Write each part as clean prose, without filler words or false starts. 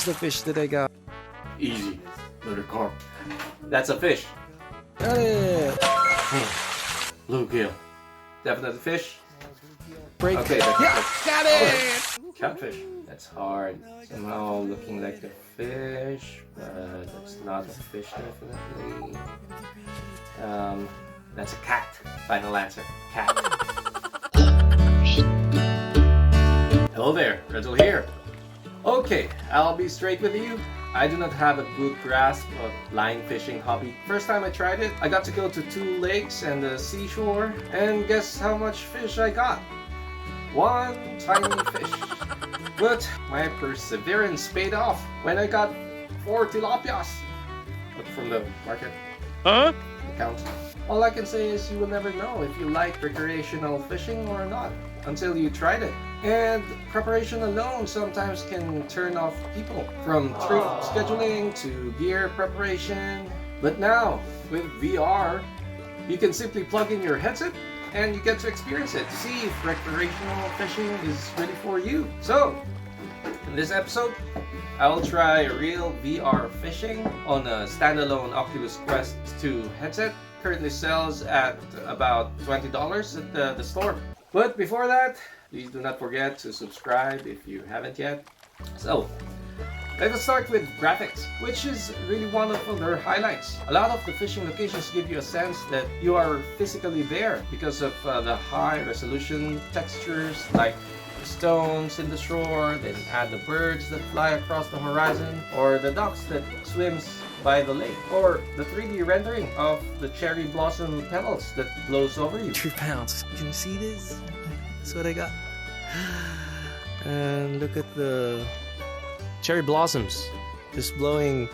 Where's the fish that I got? Easy, little carp. That's a fish. Got it! Bluegill. Definitely fish. Break. Okay, that's Yeah, got it! catfish. That's hard. Somehow looking like a fish, but it's not a fish definitely. That's a cat. Final answer. Cat. Hello there, Riddle here. Okay, I'll be straight with you. I do not have a good grasp of line fishing hobby. First time I tried it, I got to go to 2 lakes and the seashore, and guess how much fish I got? 1 tiny fish. But my perseverance paid off when I got 4 tilapias. But from the market account. All I can say is you will never know if you like recreational fishing or not until you tried it. And preparation alone sometimes can turn off people, from trip scheduling to gear preparation. But now, with VR, you can simply plug in your headset and you get to experience it, to see if recreational fishing is really for you. So, in this episode, I will try real VR fishing on a standalone Oculus Quest 2 headset. Currently sells at about $20 at the store. But before that, please do not forget to subscribe if you haven't yet. So, let us start with graphics, which is really one of their highlights. A lot of the fishing locations give you a sense that you are physically there because of the high resolution textures like the stones in the shore, then add the birds that fly across the horizon, or the ducks that swims by the lake, or the 3D rendering of the cherry blossom petals that blows over you. 3 pounds. Can you see this? That's what I got. And look at the cherry blossoms just blowing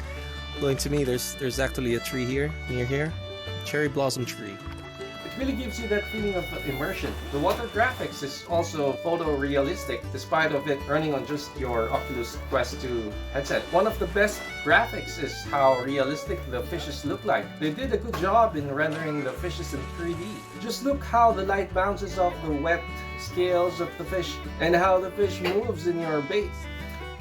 to me. There's actually a tree here, near here. Cherry blossom tree. It really gives you that feeling of immersion. The water graphics is also photorealistic despite of it running on just your Oculus Quest 2 headset. One of the best graphics is how realistic the fishes look like. They did a good job in rendering the fishes in 3D. Just look how the light bounces off the wet scales of the fish and how the fish moves in your bait.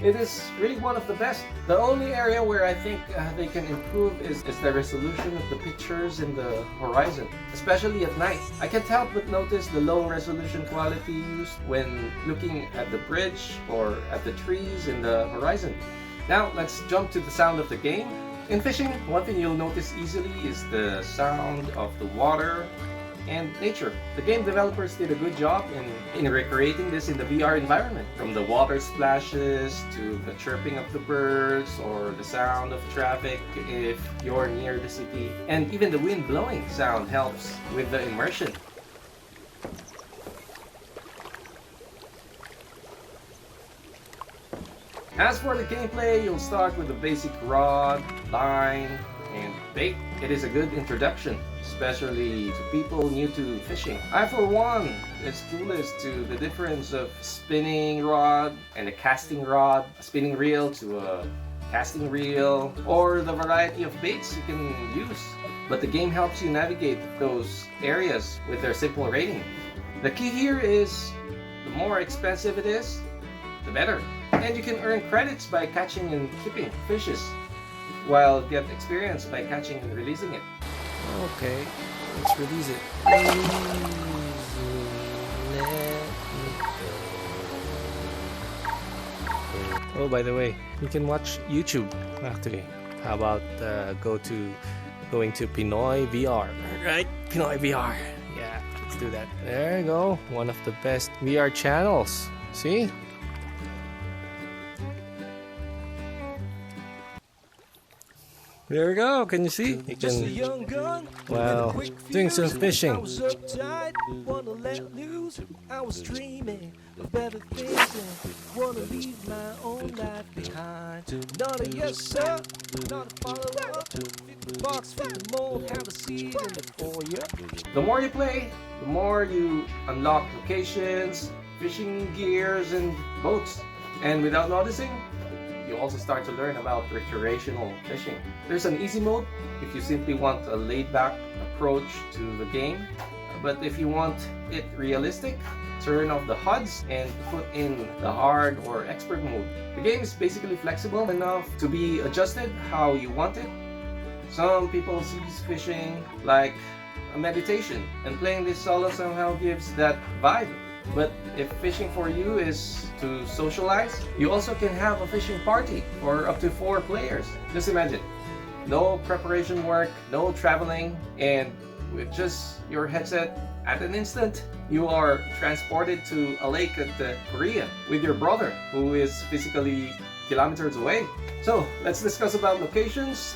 It is really one of the best. The only area where I think they can improve is the resolution of the pictures in the horizon, especially at night. I can't help but notice the low resolution quality used when looking at the bridge or at the trees in the horizon. Now let's jump to the sound of the game. In fishing, one thing you'll notice easily is the sound of the water and nature. The game developers did a good job in recreating this in the VR environment. From the water splashes to the chirping of the birds or the sound of traffic if you're near the city. And even the wind blowing sound helps with the immersion. As for the gameplay, you'll start with the basic rod, line, and bait. It is a good introduction, especially to people new to fishing. I, for one, is clueless to the difference of spinning rod and a casting rod, a spinning reel to a casting reel, or the variety of baits you can use. But the game helps you navigate those areas with their simple rating. The key here is the more expensive it is, the better. And you can earn credits by catching and keeping fishes, while get experience by catching and releasing it. Okay, let's release it. Oh, by the way, you can watch YouTube actually. How about going to Pinoy VR? Right, Pinoy VR. Yeah, let's do that. There you go. One of the best VR channels. See? There we go. Can you see? You can, well, doing some fishing. I was uptight, wanna let loose. I was dreaming of better things and wanna leave my own life behind. Not a yes sir, not a follower. 50 bucks for the mold, have a seat in the foyer. The more you play, the more you unlock locations, fishing gears, and boats. And without noticing, you also start to learn about recreational fishing. There's an easy mode if you simply want a laid-back approach to the game. But if you want it realistic, turn off the HUDs and put in the hard or expert mode. The game is basically flexible enough to be adjusted how you want it. Some people see fishing like a meditation, and playing this solo somehow gives that vibe. But if fishing for you is to socialize, you also can have a fishing party for up to 4 players. Just imagine, no preparation work, no traveling, and with just your headset, at an instant, you are transported to a lake at Korea with your brother, who is physically kilometers away. So let's discuss about locations.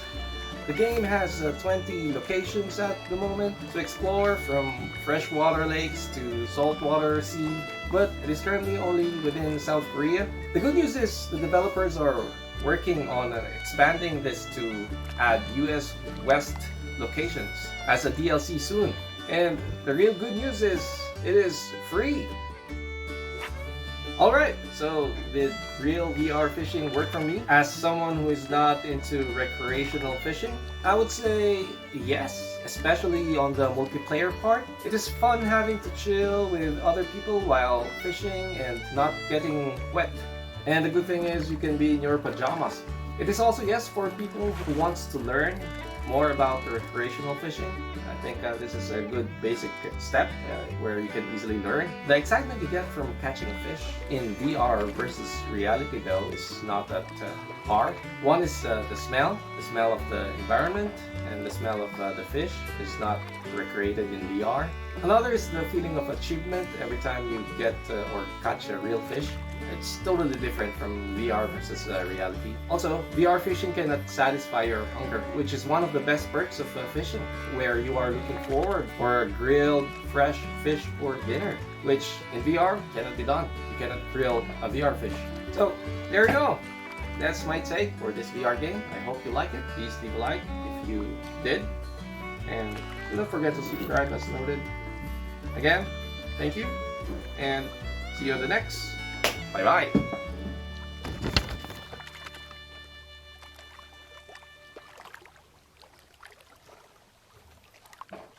The game has 20 locations at the moment to explore, from freshwater lakes to saltwater sea, but it is currently only within South Korea. The good news is the developers are working on expanding this to add US West locations as a DLC soon. And the real good news is it is free. Alright, so did real VR fishing work for me? As someone who is not into recreational fishing, I would say yes, especially on the multiplayer part. It is fun having to chill with other people while fishing and not getting wet. And the good thing is you can be in your pajamas. It is also yes for people who wants to learn more about recreational fishing. I think this is a good basic step where you can easily learn. The excitement you get from catching a fish in VR versus reality though is not that hard. One is the smell of the environment, and the smell of the fish is not recreated in VR. Another is the feeling of achievement every time you get or catch a real fish. It's totally different from VR versus reality. Also, VR fishing cannot satisfy your hunger, which is one of the best perks of fishing, where you are looking forward for a grilled, fresh fish for dinner, which in VR cannot be done. You cannot grill a VR fish. So, there you go. That's my take for this VR game. I hope you like it. Please leave a like if you did. And don't forget to subscribe as noted. Again, thank you, and see you on the next. Bye bye.